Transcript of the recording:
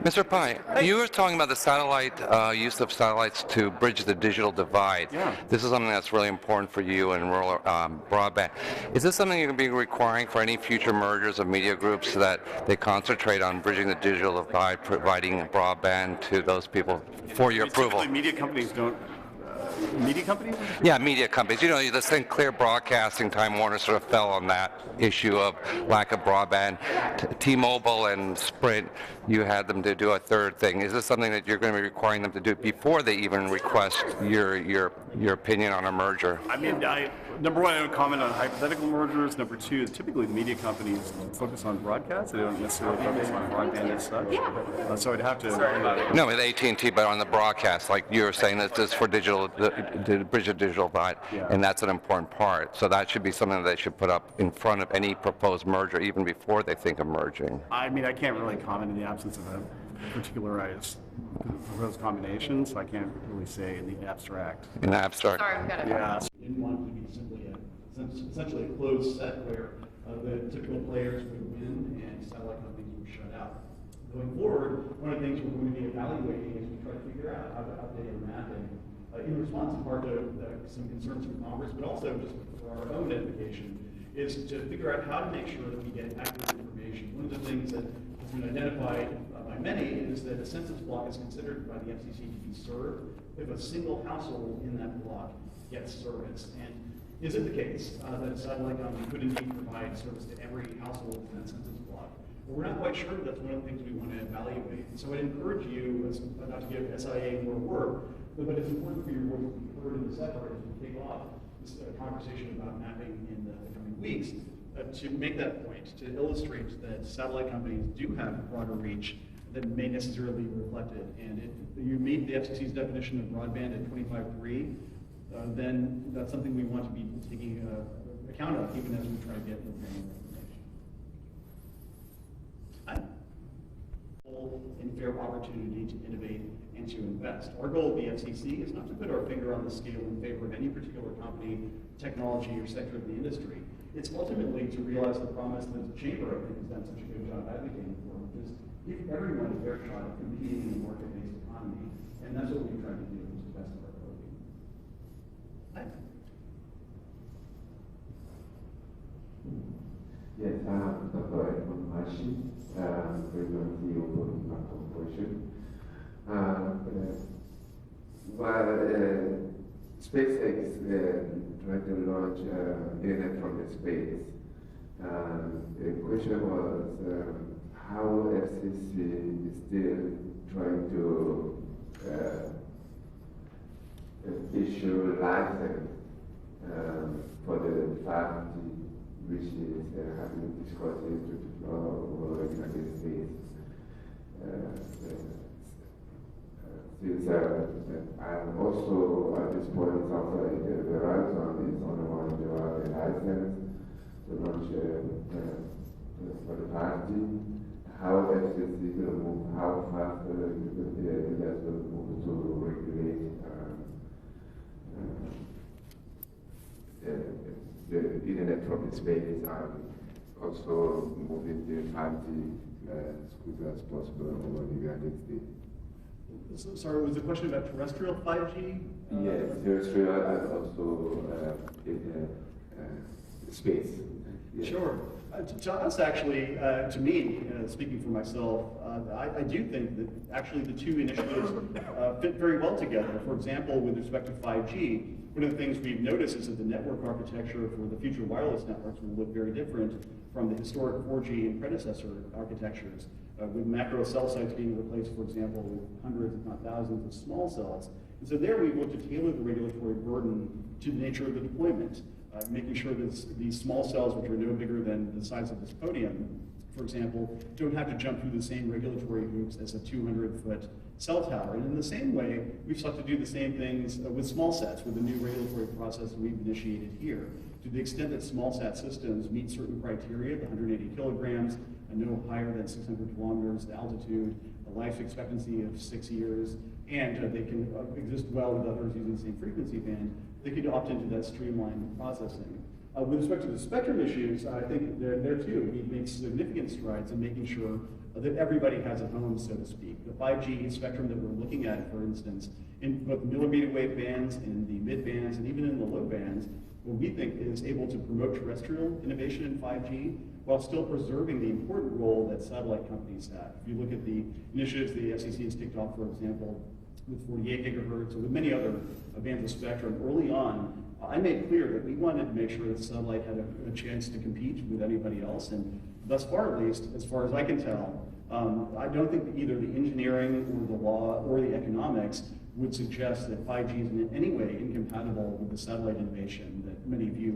Mr. Pai, you were talking about the satellite use of satellites to bridge the digital divide. Yeah. This is something that's really important for you in rural broadband. Is this something you're going to be requiring for any future mergers of media groups so that they concentrate on bridging the digital divide, providing broadband to those people for your approval? Typically, media companies don't. Media companies? Yeah, media companies. You know, the Sinclair Broadcasting, Time Warner sort of fell on that issue of lack of broadband. T-Mobile and Sprint, you had them to do a third thing. Is this something that you're going to be requiring them to do before they even request your opinion on a merger? I mean, number one, I don't comment on hypothetical mergers. Number two, typically the media companies focus on broadcast. They don't necessarily focus on broadband as such. So I'd have to. No, with AT&T, but on the broadcast, like you were saying, that this is for digital, to bridge the digital divide, and that's an important part. So that should be something that they should put up in front of any proposed merger, even before they think of merging. I mean, I can't really comment in the absence of a particularized proposed combination, so I can't really say in the abstract. In the abstract. Sorry, we've got it. Yeah. Didn't want it to be essentially a closed set where the typical players would win and satellite companies would shut out. Going forward, one of the things we're going to be evaluating is we try to figure out how to update our mapping in response in part to some concerns from Congress, but also just for our own edification, is to figure out how to make sure that we get accurate information. One of the things that has been identified by many is that a census block is considered by the FCC to be served if a single household in that block gets service. And is it the case that a satellite company could indeed provide service to every household in that census block? Well, we're not quite sure that's one of the things we want to evaluate. And so I encourage you, not to give SIA more work, but it's important for your voice to be heard in this effort as we kick off this conversation about mapping in the coming weeks, to make that point, to illustrate that satellite companies do have broader reach than may necessarily be reflected. And if you meet the FCC's definition of broadband at 25.3, then that's something we want to be taking account of, even as we try to get more information. And fair opportunity to innovate and to invest. Our goal at the FCC is not to put our finger on the scale in favor of any particular company, technology, or sector of the industry. It's ultimately to realize the promise that the Chamber, I think, has done such a good job advocating for, which is give everyone a fair shot at competing in a market-based economy, and that's what we try to do to the best of our ability. Yes, Dr. Edmund Mashi, President CEO of the Corporation. While SpaceX tried to launch internet from the space, the question was how FCC is still trying to issue license for the 5G, which is having difficulty to deploy over the United States. Since I'm also at this point, it's also the Verizon is on the one they are a license to launch for the 5G. How FCC will move, how fast the US will move to regulate the internet from the space, and also moving the 5G as quickly as possible over the United States. Sorry, was the question about terrestrial 5G? Yes, terrestrial and also space. Yes. Sure. To us, actually, to me, speaking for myself, I do think that actually the two initiatives fit very well together. For example, with respect to 5G, one of the things we've noticed is that the network architecture for the future wireless networks will look very different from the historic 4G and predecessor architectures, with macro cell sites being replaced, for example, with hundreds, if not thousands, of small cells. And so there we've looked to tailor the regulatory burden to the nature of the deployment, making sure that these small cells, which are no bigger than the size of this podium, for example, don't have to jump through the same regulatory hoops as a 200-foot cell tower. And in the same way, we've sought to do the same things with small sats, with the new regulatory process that we've initiated here. To the extent that small sat systems meet certain criteria, the 180 kilograms, and no higher than 600 kilometers altitude, a life expectancy of 6 years, and they can exist well with others using the same frequency band, they could opt into that streamlined processing. With respect to the spectrum issues, I think there too, we've made significant strides in making sure that everybody has at home, so to speak. The 5G spectrum that we're looking at, for instance, in both millimeter wave bands, in the mid bands, and even in the low bands, what we think is able to promote terrestrial innovation in 5G while still preserving the important role that satellite companies have. If you look at the initiatives the FCC has kicked off, for example, with 48 gigahertz or with many other bands of spectrum, early on, I made clear that we wanted to make sure that satellite had a chance to compete with anybody else, and thus far, at least, as far as I can tell, I don't think that either the engineering or the law or the economics would suggest that 5G is in any way incompatible with the satellite innovation that many of you